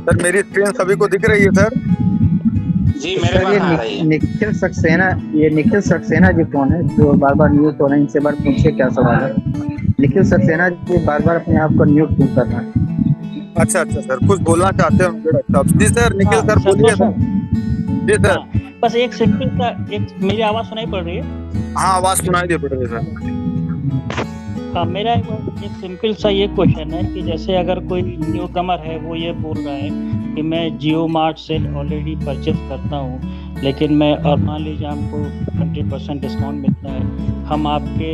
Sir मेरी screen सभी को दिख रही है सर? जी तो मेरे सर पास ये आ रही है। निखिल सक्सेना, ये निखिल सक्सेना जी कौन है जो बार बार म्यूट हो रहे हैं? इनसे बार पूछिए क्या सवाल है। निखिल सक्सेना जी बार बार अपने आप को म्यूट क्यों कर रहे हैं? अच्छा अच्छा सर, कुछ बोलना चाहते हैं डॉक्टर साहब? जी सर, निखिल हाँ सर बोलिए संतोष सर। सर। जी सर। हाँ, बस एक सिंपल सा, एक मेरी आवाज़ सुनाई पड़ रही है? हाँ, आवाज सुनाई दे पड़ रही है सर। हाँ, मेरा एक सिंपल सा ये क्वेश्चन है कि जैसे अगर कोई न्यू कमर है, वो ये बोल रहा है कि मैं जियो मार्ट से ऑलरेडी परचेज करता हूँ, लेकिन मैं और मान लीजिए हमको 20% डिस्काउंट मिलता है, हम आपके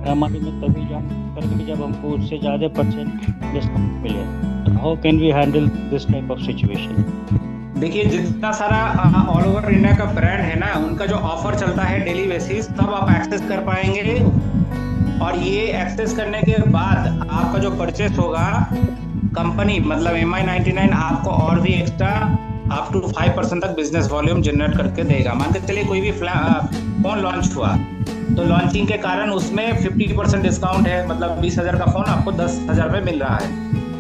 हमारे में तभी ज्वाइन करेंगे जब हमको उससे ज़्यादा परसेंट डिस्काउंट मिले। तो how can we handle this type of situation? देखिए जितना सारा ऑल ओवर इंडिया का ब्रांड है ना, उनका जो ऑफर चलता है डेली बेसिस, तब आप एक्सेस कर पाएंगे। और ये एक्सेस करने के बाद आपका जो परचेस होगा, कंपनी मतलब MI99 आपको और भी एक्स्ट्रा अप टू 5% तक बिजनेस वॉल्यूम जनरेट करके देगा। मान के चलिए कोई भी फोन लॉन्च हुआ, तो लॉन्चिंग के कारण उसमें 50% डिस्काउंट है, मतलब 20,000 का फोन आपको 10,000 में मिल रहा है।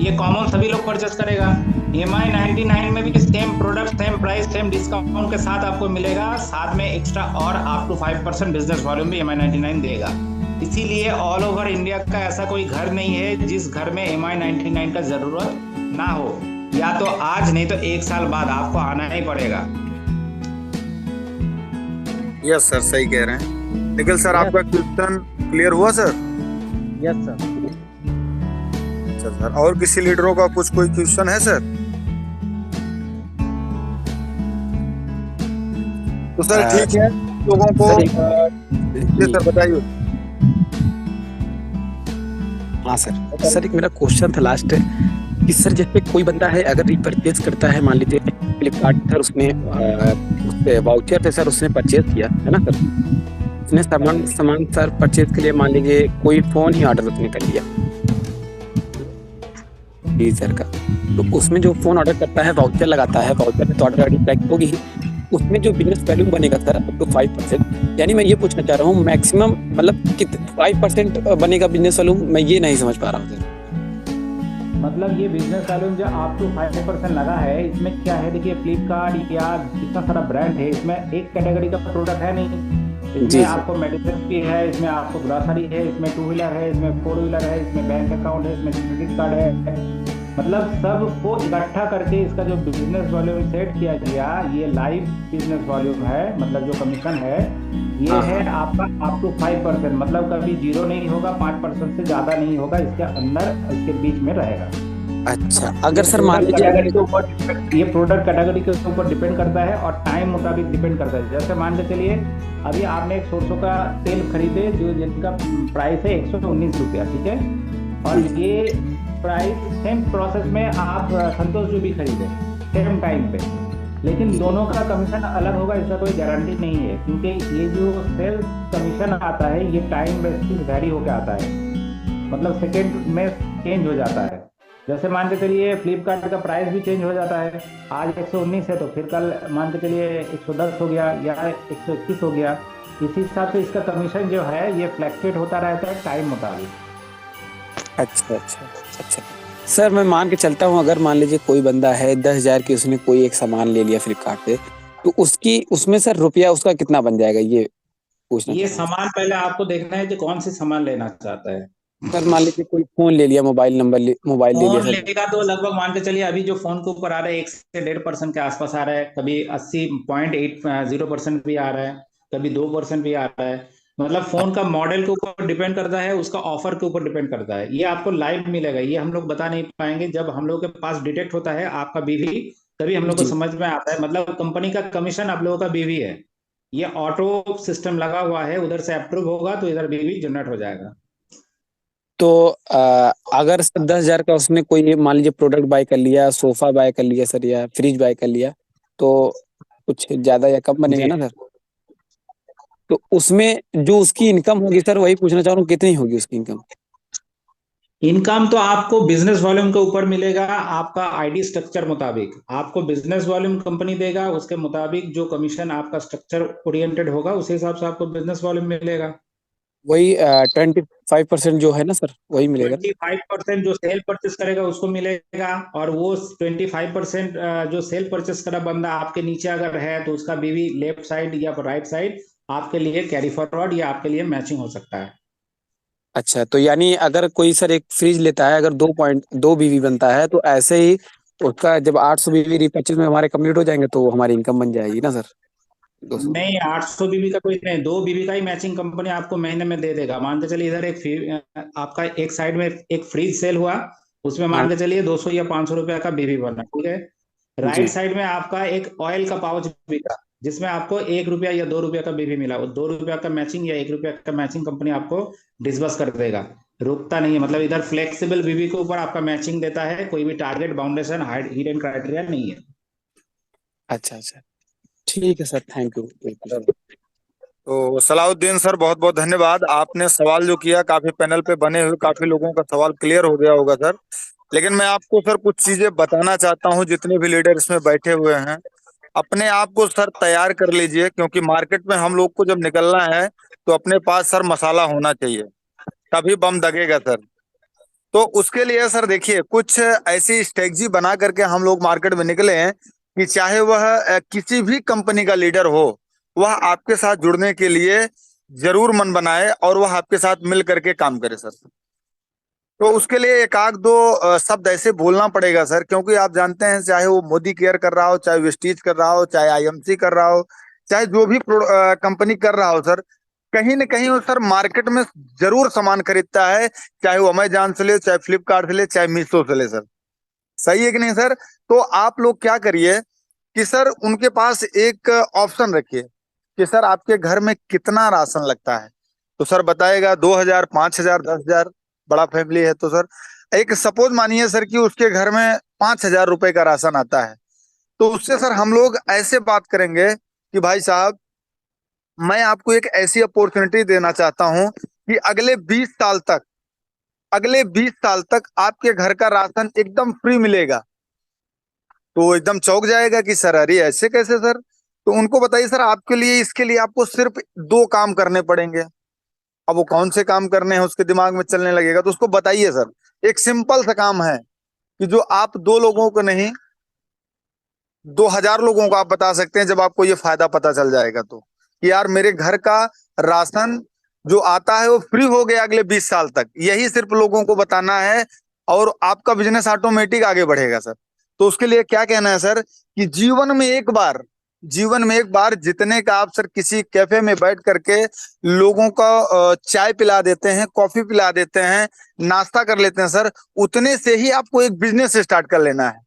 ये कॉमन सभी लोग परचेस करेगा। MI99 में भी same product, same price, same discount के साथ आपको मिलेगा, साथ में एक्स्ट्रा और अप टू 5% बिजनेस वॉल्यूम भी MI99 देगा। इसीलिए ऑल ओवर इंडिया का ऐसा कोई घर नहीं है जिस घर में MI99 का जरूरत ना हो। या तो आज, नहीं तो 1 साल बाद आपको आना ही पड़ेगा। यस सर, सही कह रहे हैं। निखिल सर, आपका क्वेश्चन क्लियर हुआ सर? Yes sir. अच्छा सर, और किसी लीडरों का कुछ कोई क्वेश्चन है सर? तो सर ठीक है, लोगों को जी सर बताइए। हाँ सर, सर एक मेरा क्वेश्चन था लास्ट कि सर जैसे कोई बंदा है अगर रिपरचेज करता है, मान लीजिए फ्लिपकार्ट सर, उसने उससे वाउचर थे सर, उसने परचेज किया है ना सर, उसने सामान सर परचेज के लिए मान लीजिए कोई फोन ही ऑर्डर उसने कर लिया 20,000 का, तो उसमें जो फोन ऑर्डर करता है वाउचर लगाता है, वाउचर में तो ऑर्डर आईडी ट्रैक होगी, उसमें जो बिजनेस वैल्यू बनेगा सर अप टू 5%, यानी मैं ये पूछना चाह रहा हूँ मैक्सिमम मतलब कितने 5% बनेगा बिजनेस वैल्यू, मैं ये नहीं समझ पा रहा हूँ सर। मतलब ये बिजनेस वॉल्यूम जो आप टू 5% लगा है, इसमें क्या है, देखिए फ्लिपकार्ट या इतना सारा ब्रांड है, इसमें एक कैटेगरी का प्रोडक्ट है नहीं। इसमें आपको मेडिसिन भी है, इसमें आपको ग्रोसरी है, इसमें 2 व्हीलर है, इसमें 4 व्हीलर है, इसमें बैंक अकाउंट है, इसमें क्रेडिट कार्ड है। मतलब सबको इकट्ठा करके इसका जो बिजनेस वॉल्यूम सेट किया गया, ये लाइव बिजनेस वॉल्यूम है, मतलब जो कमीशन है ये है आपका अप टू 5%, मतलब कभी 0 नहीं होगा, 5% से ज्यादा नहीं होगा, इसके अंदर इसके बीच में रहेगा। अच्छा, अगर सर मान लीजिए ये प्रोडक्ट कैटेगरी के ऊपर डिपेंड करता है और टाइम मुताबिक डिपेंड करता है। जैसे मान के चलिए अभी आपने एक 100 का तेल खरीदे जो जिनका प्राइस है 119 रुपया, ठीक है, और ये प्राइस सेम प्रोसेस में आप संतोष जो भी खरीदे सेम टाइम पे, लेकिन दोनों का कमीशन अलग होगा, इसका कोई गारंटी नहीं है, क्योंकि ये जो सेल्स कमीशन आता है ये टाइम बेसिस वैरी होकर आता है, मतलब सेकेंड में चेंज हो जाता है। जैसे मान के चलिए फ्लिपकार्ट का प्राइस भी चेंज हो जाता है, आज 119 है तो फिर कल मान के चलिए 110 हो गया या 121 हो गया। इसी हिसाब से इसका कमीशन जो है ये फ्लैक्चुएट होता रहता है टाइम मुताबिक। अच्छा अच्छा अच्छा सर, मैं मान के चलता हूँ अगर मान लीजिए कोई बंदा है 10,000 की, उसने कोई एक सामान ले लिया फ्लिपकार्ट से, तो उसकी उसमें सर रुपया उसका कितना बन जाएगा, ये पूछना ये चाह रहा हूँ। सामान पहले आपको देखना है कि कौन सी सामान लेना चाहता है। सर मान लीजिए कोई फोन ले लिया, मोबाइल ले लिया फोन सर। लेगा तो लगभग मान के चलिए अभी जो फोन के ऊपर आ रहा है 1 से 1.5% के आसपास आ रहा है, कभी 80.80% भी आ रहा है, कभी 2% भी आ रहा है। मतलब फोन का मॉडल के ऊपर डिपेंड करता है, उसका ऑफर के ऊपर डिपेंड करता है। ये आपको लाइव मिलेगा, ये हम लोग बता नहीं पाएंगे, जब हम लोग के पास डिटेक्ट होता है आपका बीवी, तभी हम लोग को जी, समझ में आता है। मतलब कंपनी का कमीशन आप लोगों का बीवी है, ये ऑटो सिस्टम लगा हुआ है, उधर से अप्रूव होगा तो इधर बीवी जनरेट हो जाएगा। तो अगर सर 10,000 का उसने कोई मान लीजिए प्रोडक्ट बाय कर लिया, सोफा बाय कर लिया सर, या फ्रिज बाय कर लिया, तो कुछ ज्यादा या कम बनेगा जी, ना सर? तो उसमें जो उसकी इनकम होगी सर, वही पूछना चाह रहा हूँ कितनी होगी उसकी इनकम? इनकम तो आपको बिजनेस वॉल्यूम के ऊपर मिलेगा, आपका आईडी स्ट्रक्चर मुताबिक आपको बिजनेस वॉल्यूम कंपनी देगा, उसके मुताबिक जो कमीशन आपका स्ट्रक्चर ओरिएंटेड होगा उस हिसाब से आपको बिजनेस वॉल्यूम मिलेगा। वही 25% जो है ना सर, वही मिलेगा। 25% जो सेल परचेस करेगा उसको मिलेगा, और वो 25% जो सेल परचेस करा बंदा आपके नीचे अगर है तो उसका बीवी लेफ्ट साइड या राइट साइड आपके लिए कैरी फॉरवर्ड या आपके लिए मैचिंग हो सकता है। अच्छा, तो यानी अगर कोई सर एक फ्रिज लेता है, अगर 2.2 बीवी बनता है, तो ऐसे ही उसका जब 800 बीवी रिपर्चेज में हमारे कंप्लीट हो जाएंगे तो हमारी इनकम बन जाएगी ना सर, 200। नहीं, 800 बीबी का कोई नहीं, 2 बीबी का ही मैचिंग कंपनी आपको महीने में दे देगा। मान के चलिए इधर आपका एक साइड में एक फ्रिज सेल हुआ, उसमें हाँ मान के चलिए 200 या 500 रुपया का बीबी बना, ठीक है। राइट जी। साइड में आपका एक ऑयल का पाउच बिका, जिसमें आपको 1 रुपया या 2 रुपया का बीबी मिला, वो 2 रुपया का मैचिंग या 1 रुपया का मैचिंग कंपनी आपको डिस्बर्स कर देगा, रुकता नहीं है। मतलब इधर फ्लेक्सिबल बीबी के ऊपर आपका मैचिंग देता है, कोई भी टारगेट बाउंडेशन हिडन क्राइटेरिया नहीं है। अच्छा अच्छा, ठीक है सर, थैंक यू बिल्कुल सर। तो सलाउद्दीन सर, बहुत बहुत धन्यवाद। आपने सवाल जो किया, काफी पैनल पे बने हुए काफी लोगों का सवाल क्लियर हो गया होगा सर। लेकिन मैं आपको सर कुछ चीजें बताना चाहता हूँ, जितने भी लीडर इसमें बैठे हुए हैं, अपने आप को सर तैयार कर लीजिए, क्योंकि मार्केट में हम लोग को जब निकलना है तो अपने पास सर मसाला होना चाहिए, तभी बम दगेगा सर। तो उसके लिए सर देखिए, कुछ ऐसी स्ट्रेटजी बना करके हम लोग मार्केट में निकले हैं कि चाहे वह किसी भी कंपनी का लीडर हो, वह आपके साथ जुड़ने के लिए जरूर मन बनाए और वह आपके साथ मिल करके काम करे सर। तो उसके लिए एक आध दो शब्द ऐसे बोलना पड़ेगा सर, क्योंकि आप जानते हैं, चाहे वो मोदी केयर कर रहा हो, चाहे वेस्टीज कर रहा हो, चाहे आईएमसी कर रहा हो, चाहे जो भी कंपनी कर रहा हो सर, कहीं ना कहीं वो सर मार्केट में जरूर सामान खरीदता है, चाहे वो अमेजॉन से ले, चाहे फ्लिपकार्ट से ले, चाहे मीशो से ले सर। सही है कि नहीं सर? तो आप लोग क्या करिए कि सर उनके पास एक ऑप्शन रखिए कि सर आपके घर में कितना राशन लगता है। तो सर बताएगा 2,000, 5,000, 10,000, बड़ा फैमिली है तो सर एक सपोज मानिए सर कि उसके घर में 5,000 रुपए का राशन आता है। तो उससे सर हम लोग ऐसे बात करेंगे कि भाई साहब, मैं आपको एक ऐसी अपॉर्चुनिटी देना चाहता हूं कि अगले 20 साल तक आपके घर का राशन एकदम फ्री मिलेगा। तो वो एकदम चौंक जाएगा कि सर अरे ऐसे कैसे सर? तो उनको बताइए सर, आपके लिए इसके लिए आपको सिर्फ 2 काम करने पड़ेंगे। अब वो कौन से काम करने हैं उसके दिमाग में चलने लगेगा, तो उसको बताइए सर, एक सिंपल सा काम है कि जो आप 2 लोगों को नहीं, 2,000 लोगों को आप बता सकते हैं, जब आपको ये फायदा पता चल जाएगा तो, कि यार मेरे घर का राशन जो आता है वो फ्री हो गया अगले 20 साल तक। यही सिर्फ लोगों को बताना है और आपका बिजनेस ऑटोमेटिक आगे बढ़ेगा सर। तो उसके लिए क्या कहना है सर कि जीवन में एक बार जितने का आप सर किसी कैफे में बैठ करके लोगों का चाय पिला देते हैं, कॉफी पिला देते हैं, नाश्ता कर लेते हैं सर, उतने से ही आपको एक बिजनेस स्टार्ट कर लेना है।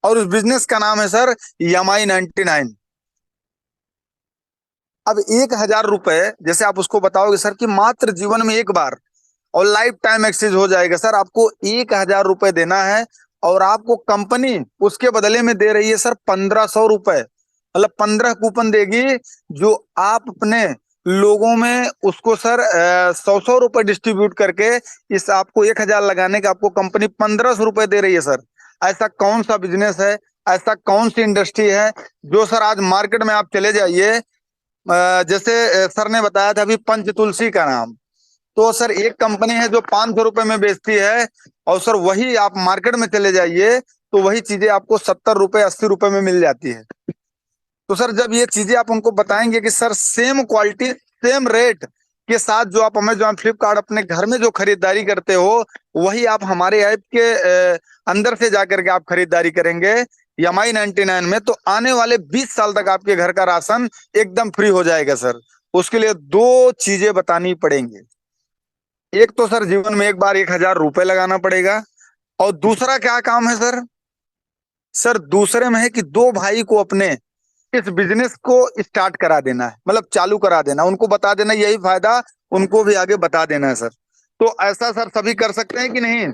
और उस बिजनेस का नाम है सर YMI99। अब 1,000 रुपए जैसे आप उसको बताओगे सर कि मात्र जीवन में एक बार और लाइफ टाइम एक्सचेंज हो जाएगा सर, आपको 1,000 रुपए देना है और आपको कंपनी उसके बदले में दे रही है सर 1,500 रुपए। मतलब 15 कूपन देगी, जो आप अपने लोगों में उसको सर 100-100 रुपए डिस्ट्रीब्यूट करके इस आपको 1,000 लगाने का आपको कंपनी 1,500 रुपए दे रही है सर। ऐसा कौन सा बिजनेस है, ऐसा कौन सी इंडस्ट्री है जो सर आज मार्केट में आप चले जाइए, जैसे सर ने बताया था अभी पंच तुलसी का नाम, तो सर एक कंपनी है जो 500 रुपए में बेचती है, और सर वही आप मार्केट में चले जाइए तो वही चीजें आपको 70 रुपए 80 रुपए में मिल जाती है। तो सर जब ये चीजें आप उनको बताएंगे कि sir same quality same rate के साथ जो आप अमेजॉन फ्लिपकार्ट अपने घर में जो खरीदारी करते हो, वही आप हमारे ऐप के अंदर से जाकर के आप खरीदारी करेंगे YMI99 में, तो आने वाले 20 साल तक आपके घर का राशन एकदम फ्री हो जाएगा सर। उसके लिए 2 चीजें बतानी पड़ेंगी। एक तो सर जीवन में एक बार 1,000 रुपए लगाना पड़ेगा, और दूसरा क्या काम है सर? सर दूसरे में है कि 2 भाई को अपने इस बिजनेस को स्टार्ट करा देना है, मतलब चालू करा देना, उनको बता देना यही फायदा, उनको भी आगे बता देना है सर। तो ऐसा सर सभी कर सकते हैं कि नहीं?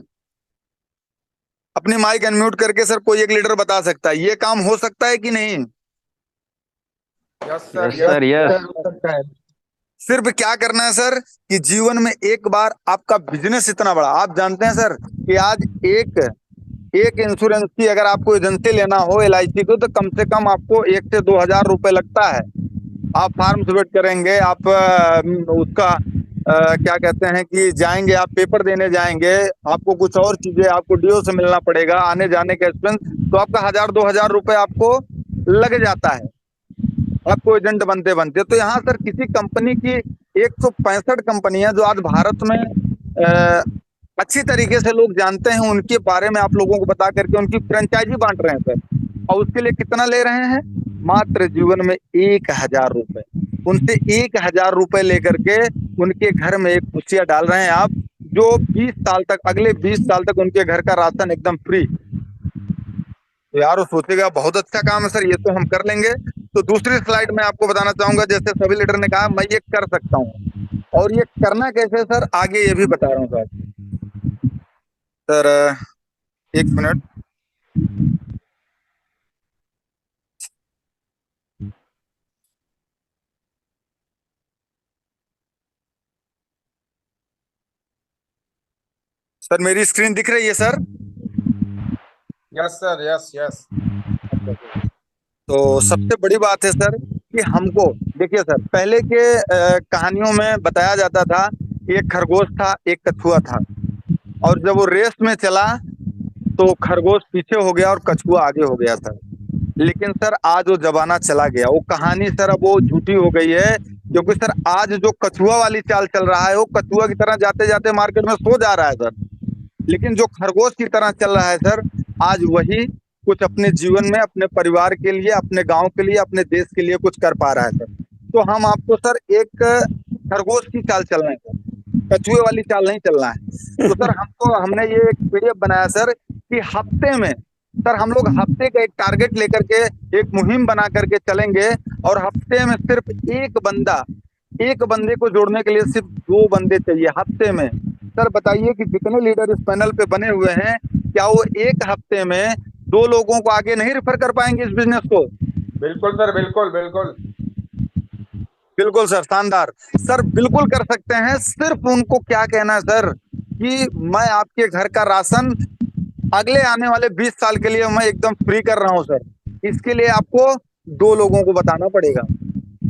अपनी माइक अनम्यूट करके सर कोई एक लीडर बता सकता है ये काम हो सकता है कि नहीं? Yes sir, yes. हो सकता है। सिर्फ क्या करना है सर कि जीवन में एक बार आपका बिजनेस इतना बड़ा, आप जानते हैं सर कि आज एक इंश्योरेंस की अगर आपको एजेंसी लेना हो LIC को, तो कम से कम आपको 1 से 2,000 रुपए लगता है। आप फार्म सबमिट करेंगे, आप उसका क्या कहते हैं कि जाएंगे आप पेपर देने जाएंगे, आपको कुछ और चीजें, आपको डीओ से मिलना पड़ेगा, आने जाने का एक्सपेंस, तो आपका 1,000-2,000 रुपए आपको लग जाता है, आपको एजेंट बनते बनते। तो यहाँ सर किसी कंपनी की 165 कंपनियां जो आज भारत में अच्छी तरीके से लोग जानते हैं, उनके बारे में आप लोगों को बता करके उनकी फ्रेंचाइजी बांट रहे हैं सर। और उसके लिए कितना ले रहे हैं? मात्र जीवन में 1,000 रुपए। उनसे 1,000 रुपए लेकर के उनके घर में एक कुर्सियां डाल रहे हैं आप, जो 20 साल तक, अगले 20 साल तक उनके घर का राशन एकदम फ्री। तो यार वो सोचेगा बहुत अच्छा काम है सर, ये तो हम कर लेंगे। तो दूसरी स्लाइड में आपको बताना चाहूंगा, जैसे सभी लीडर ने कहा मैं ये कर सकता हूँ, और ये करना कैसे सर, आगे ये भी बता रहा हूँ सर। सर एक मिनट, सर मेरी स्क्रीन दिख रही है sir? Yes sir, yes yes. तो सबसे बड़ी बात है सर कि हमको, देखिए सर, पहले के कहानियों में बताया जाता था कि एक खरगोश था, एक कछुआ था, और जब वो रेस में चला तो खरगोश पीछे हो गया और कछुआ आगे हो गया सर। लेकिन सर आज वो जमाना चला गया, वो कहानी सर अब वो झूठी हो गई है, क्योंकि सर आज जो कछुआ वाली चाल चल रहा है वो कछुआ की तरह जाते जाते मार्केट में सो जा रहा है सर। लेकिन जो खरगोश की तरह चल रहा है सर, आज वही कुछ अपने जीवन में, अपने परिवार के लिए, अपने गांव के लिए, अपने देश के लिए कुछ कर पा रहा है सर। तो हम आपको सर एक खरगोश की चाल चलना है सर, कछुए वाली चाल नहीं चलना है। तो सर हमने ये एक पीडीएफ बनाया सर कि हफ्ते में सर हम लोग हफ्ते का एक टारगेट लेकर के एक मुहिम बना करके चलेंगे, और हफ्ते में सिर्फ एक बंदे को जोड़ने के लिए सिर्फ 2 बंदे चाहिए हफ्ते में। सर बताइए कि जितने लीडर इस पैनल पे बने हुए हैं, क्या वो एक हफ्ते में 2 लोगों को आगे नहीं रेफर कर पाएंगे इस बिजनेस को? बिल्कुल सर, बिल्कुल बिल्कुल। बिल्कुल सर, शानदार सर, बिल्कुल कर सकते हैं। सिर्फ उनको क्या कहना है सर कि मैं आपके घर का राशन अगले आने वाले 20 साल के लिए मैं एकदम फ्री कर रहा हूँ सर। इसके लिए आपको 2 लोगों को बताना पड़ेगा।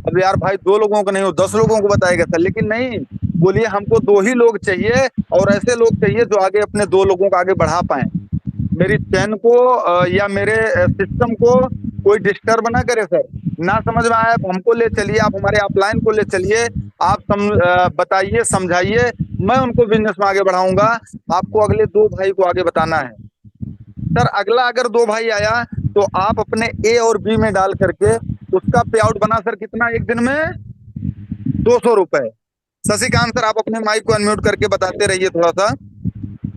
अब यार भाई 2 लोगों को नहीं, हो 10 लोगों को बताएगा सर, लेकिन नहीं, बोलिए हमको 2 ही लोग चाहिए, और ऐसे लोग चाहिए जो आगे अपने 2 लोगों को आगे बढ़ा पाए, मेरी चैन को या मेरे सिस्टम को कोई डिस्टर्ब ना करे सर। ना समझ में आया आप हमको ले चलिए, आप हमारे अपलाइन को ले चलिए, आप बताइए, समझाइए, मैं उनको बिजनेस में आगे बढ़ाऊंगा। आपको अगले 2 भाई को आगे बताना है सर। अगला अगर 2 भाई आया तो आप अपने ए और बी में डाल करके उसका पे आउट बना सर, कितना एक दिन में 200 रुपए। शशिकांत सर आप अपने माइक को अनम्यूट करके बताते रहिए थोड़ा सा।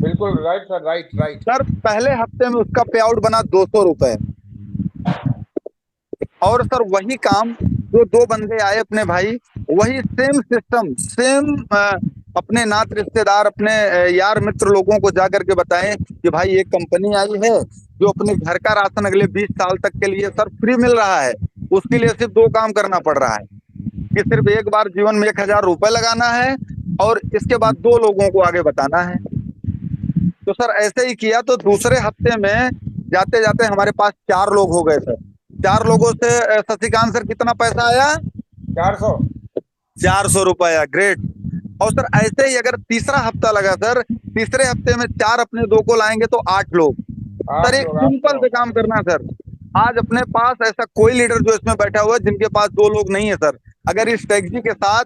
बिल्कुल right sir, right right sir पहले हफ्ते में उसका पे आउट बना 200 रुपए, और सर वही काम जो 2 बंदे आए अपने भाई, वही सेम सिस्टम, सेम अपने नात रिश्तेदार, अपने यार मित्र लोगों को जाकर के बताएं कि भाई एक कंपनी आई है जो अपने घर का राशन अगले 20 साल तक के लिए सर फ्री मिल रहा है। उसके लिए सिर्फ 2 काम करना पड़ रहा है कि सिर्फ एक बार जीवन में 1,000 रुपए लगाना है, और इसके बाद 2 लोगों को आगे बताना है। तो सर ऐसे ही किया, तो दूसरे हफ्ते में जाते जाते हमारे पास 4 लोग हो गए सर। 4 लोगों से शशिकांत सर कितना पैसा आया? 400। 400 रुपए आया, ग्रेट। और सर ऐसे ही अगर तीसरा हफ्ता लगा सर, तीसरे हफ्ते में 4 अपने 2 को लाएंगे तो 8 लोग। सर एक सिंपल से काम करना सर। आज अपने पास ऐसा कोई लीडर जो इसमें बैठा हुआ है जिनके पास 2 लोग नहीं है सर। अगर इस स्ट्रेटजी के साथ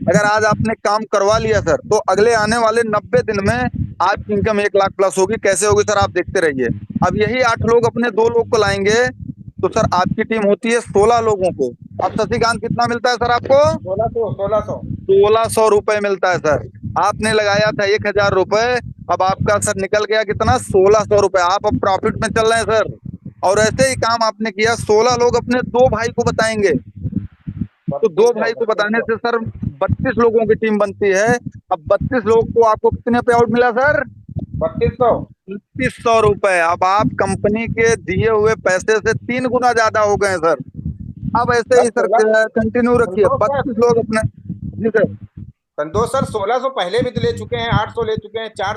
अगर आज आपने काम करवा लिया सर, तो अगले आने वाले 90 दिन में आपकी इनकम 1 लाख प्लस होगी। कैसे होगी सर, आप देखते रहिए। अब यही 8 लोग अपने 2 लोग को लाएंगे तो सर आपकी टीम होती है 16 लोगों को। अब शशिकांत कितना मिलता है सर आपको? 1600 रुपए मिलता है सर। आपने लगाया था 1,000 रुपए, अब आपका सर निकल गया कितना? 1600 रुपए। आप अब प्रॉफिट में चल रहे हैं सर। और ऐसे ही काम आपने किया, 16 लोग अपने 2 भाई को बताएंगे, तो 2 भाई को बताने से सर 32 लोगों की टीम बनती है। अब 32 लोग को आपको कितने पे आउट मिला सर? 3200 रुपए। अब आप कंपनी के दिए हुए पैसे से 3 गुना ज्यादा हो गए सर। अब ऐसे ही सर कंटिन्यू रखिए, 32 लोग अपने। जी सर। संतोष सर 1600 पहले भी तो ले चुके हैं, 800 ले चुके हैं, 4